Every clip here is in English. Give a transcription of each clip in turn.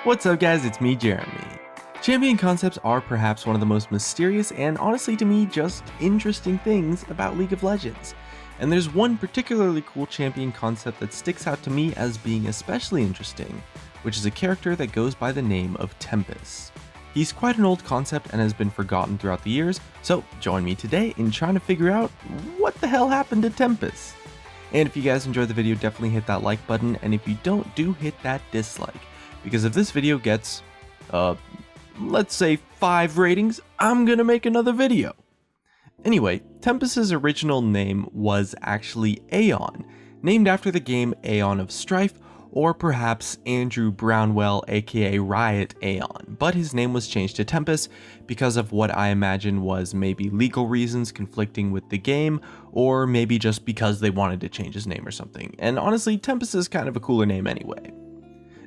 What's up guys, it's me Jeremy. Champion concepts are perhaps one of the most mysterious and honestly to me just interesting things about League of Legends. And there's one particularly cool champion concept that sticks out to me as being especially interesting, which is a character that goes by the name of Tempus. He's quite an old concept and has been forgotten throughout the years, so join me today in trying to figure out what the hell happened to Tempus. And if you guys enjoyed the video, definitely hit that like button, and if you don't, do hit that dislike. Because if this video gets, let's say 5 ratings, I'm gonna make another video. Anyway, Tempus's original name was actually Aeon, named after the game Aeon of Strife, or perhaps Andrew Brownwell aka Riot Aeon, but his name was changed to Tempus because of what I imagine was maybe legal reasons conflicting with the game, or maybe just because they wanted to change his name or something, and honestly Tempus is kind of a cooler name anyway.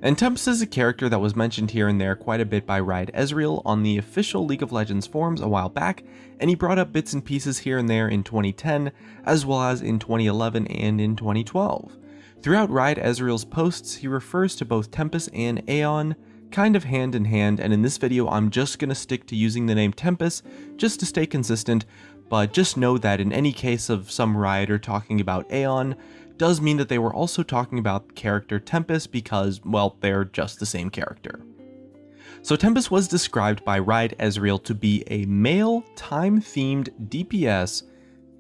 And Tempus is a character that was mentioned here and there quite a bit by Riot Ezreal on the official League of Legends forums a while back, and he brought up bits and pieces here and there in 2010, as well as in 2011 and in 2012. Throughout Riot Ezreal's posts, he refers to both Tempus and Aeon kind of hand in hand, and in this video I'm just gonna stick to using the name Tempus just to stay consistent, but just know that in any case of some Rioter talking about Aeon, does mean that they were also talking about the character Tempus because, well, they're just the same character. So Tempus was described by Riot Ezreal to be a male, time-themed DPS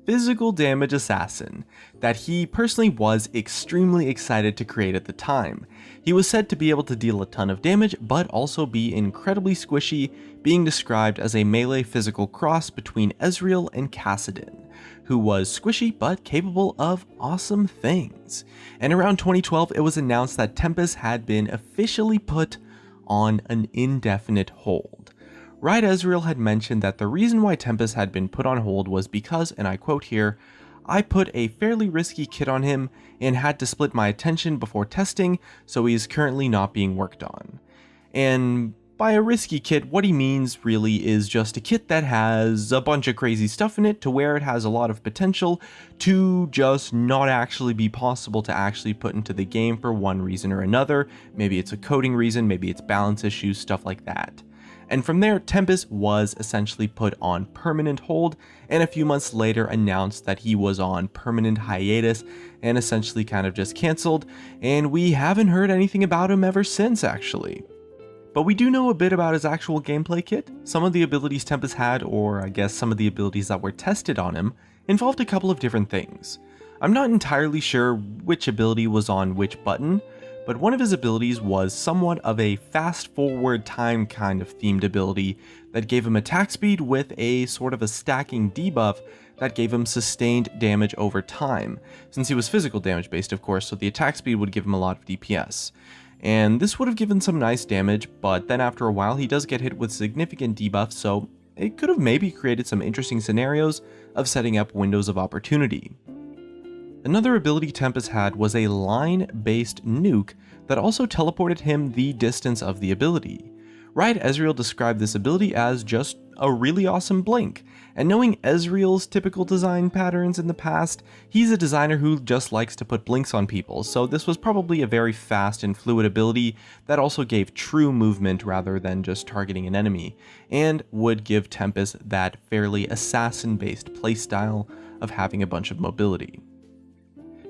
physical damage assassin that he personally was extremely excited to create at the time. He was said to be able to deal a ton of damage, but also be incredibly squishy, being described as a melee physical cross between Ezreal and Kassadin, who was squishy but capable of awesome things. And around 2012, it was announced that Tempus had been officially put on an indefinite hold. Riot Ezreal had mentioned that the reason why Tempus had been put on hold was because, and I quote here, "I put a fairly risky kit on him and had to split my attention before testing, so he is currently not being worked on." And by a risky kit, what he means really is just a kit that has a bunch of crazy stuff in it to where it has a lot of potential to just not actually be possible to actually put into the game for one reason or another. Maybe it's a coding reason, maybe it's balance issues, stuff like that. And from there, Tempus was essentially put on permanent hold, and a few months later announced that he was on permanent hiatus and essentially kind of just cancelled, and we haven't heard anything about him ever since actually. But we do know a bit about his actual gameplay kit. Some of the abilities Tempus had, or I guess some of the abilities that were tested on him, involved a couple of different things. I'm not entirely sure which ability was on which button, but one of his abilities was somewhat of a fast forward time kind of themed ability that gave him attack speed with a sort of a stacking debuff that gave him sustained damage over time, since he was physical damage based of course, so the attack speed would give him a lot of DPS. And this would have given some nice damage, but then after a while he does get hit with significant debuffs, so it could have maybe created some interesting scenarios of setting up windows of opportunity. Another ability Tempus had was a line-based nuke that also teleported him the distance of the ability. Riot Ezreal described this ability as just a really awesome blink, and knowing Ezreal's typical design patterns in the past, he's a designer who just likes to put blinks on people, so this was probably a very fast and fluid ability that also gave true movement rather than just targeting an enemy, and would give Tempus that fairly assassin-based playstyle of having a bunch of mobility.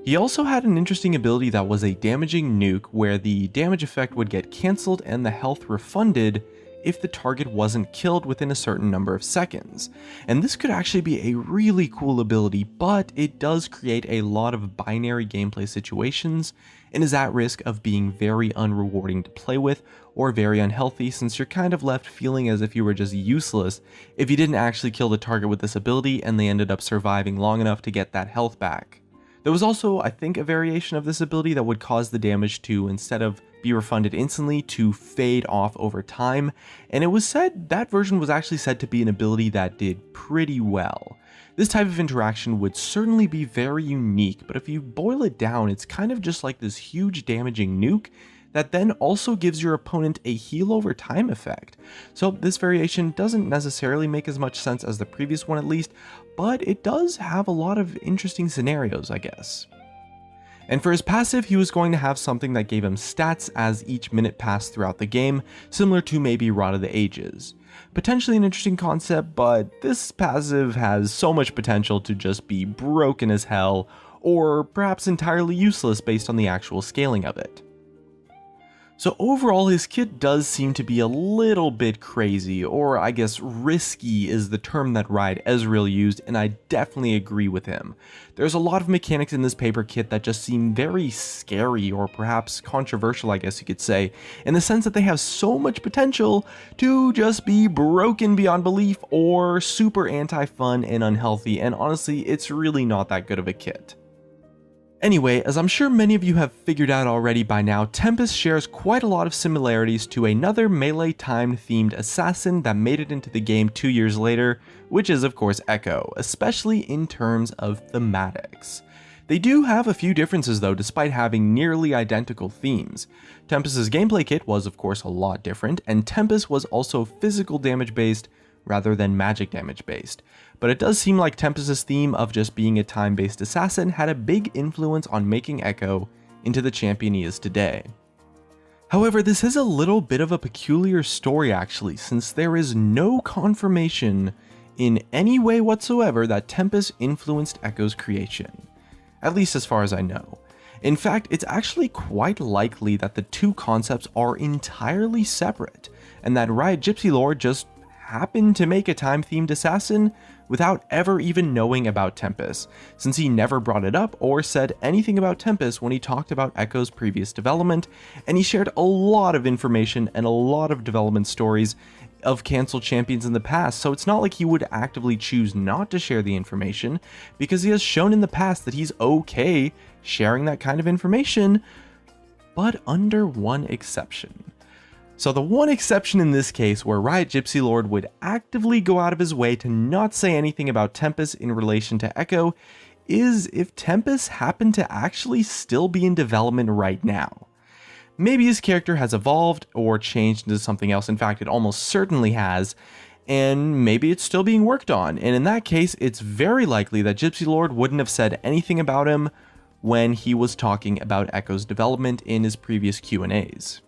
He also had an interesting ability that was a damaging nuke where the damage effect would get cancelled and the health refunded if the target wasn't killed within a certain number of seconds. And this could actually be a really cool ability, but it does create a lot of binary gameplay situations and is at risk of being very unrewarding to play with or very unhealthy, since you're kind of left feeling as if you were just useless if you didn't actually kill the target with this ability and they ended up surviving long enough to get that health back. There was also, I think, a variation of this ability that would cause the damage to, instead of be refunded instantly, to fade off over time, and it was said that version was actually said to be an ability that did pretty well. This type of interaction would certainly be very unique, but if you boil it down, it's kind of just like this huge damaging nuke that then also gives your opponent a heal over time effect. So this variation doesn't necessarily make as much sense as the previous one at least, but it does have a lot of interesting scenarios, I guess. And for his passive, he was going to have something that gave him stats as each minute passed throughout the game, similar to maybe Rod of the Ages. Potentially an interesting concept, but this passive has so much potential to just be broken as hell, or perhaps entirely useless based on the actual scaling of it. So overall, his kit does seem to be a little bit crazy, or I guess risky is the term that Riot Ezreal used, and I definitely agree with him. There's a lot of mechanics in this paper kit that just seem very scary, or perhaps controversial, I guess you could say, in the sense that they have so much potential to just be broken beyond belief, or super anti-fun and unhealthy, and honestly, it's really not that good of a kit. Anyway, as I'm sure many of you have figured out already by now, Tempus shares quite a lot of similarities to another melee time themed assassin that made it into the game 2 years later, which is of course Echo, especially in terms of thematics. They do have a few differences though, despite having nearly identical themes. Tempus's gameplay kit was of course a lot different, and Tempus was also physical damage based rather than magic damage based. But it does seem like Tempus's theme of just being a time-based assassin had a big influence on making Echo into the champion he is today. However, this is a little bit of a peculiar story actually, since there is no confirmation in any way whatsoever that Tempus influenced Echo's creation, at least as far as I know. In fact, it's actually quite likely that the two concepts are entirely separate, and that Riot Gypsy Lord just happened to make a time-themed assassin without ever even knowing about Tempus, since he never brought it up or said anything about Tempus when he talked about Echo's previous development, and he shared a lot of information and a lot of development stories of cancelled champions in the past, so it's not like he would actively choose not to share the information, because he has shown in the past that he's okay sharing that kind of information, but under one exception. So the one exception in this case where Riot Gypsy Lord would actively go out of his way to not say anything about Tempus in relation to Echo is if Tempus happened to actually still be in development right now. Maybe his character has evolved or changed into something else, in fact it almost certainly has, and maybe it's still being worked on, and in that case it's very likely that Gypsy Lord wouldn't have said anything about him when he was talking about Echo's development in his previous Q&As.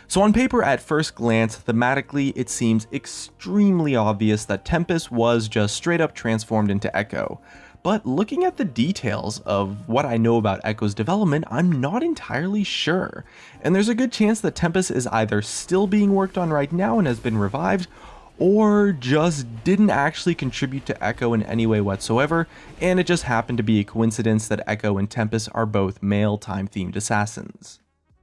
So on paper, at first glance, thematically, it seems extremely obvious that Tempus was just straight up transformed into Echo. But looking at the details of what I know about Echo's development, I'm not entirely sure. And there's a good chance that Tempus is either still being worked on right now and has been revived, or just didn't actually contribute to Echo in any way whatsoever, and it just happened to be a coincidence that Echo and Tempus are both male time-themed assassins.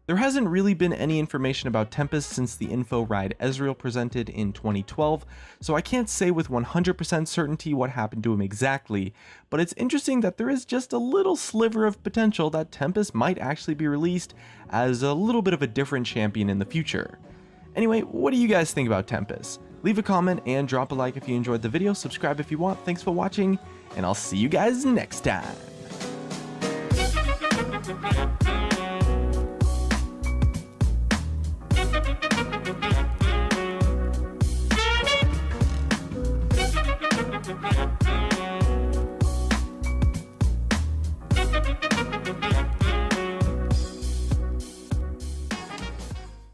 There hasn't really been any information about Tempus since the info Riot Ezreal presented in 2012, so I can't say with 100% certainty what happened to him exactly, but it's interesting that there is just a little sliver of potential that Tempus might actually be released as a little bit of a different champion in the future. Anyway, what do you guys think about Tempus? Leave a comment and drop a like if you enjoyed the video, subscribe if you want, thanks for watching, and I'll see you guys next time!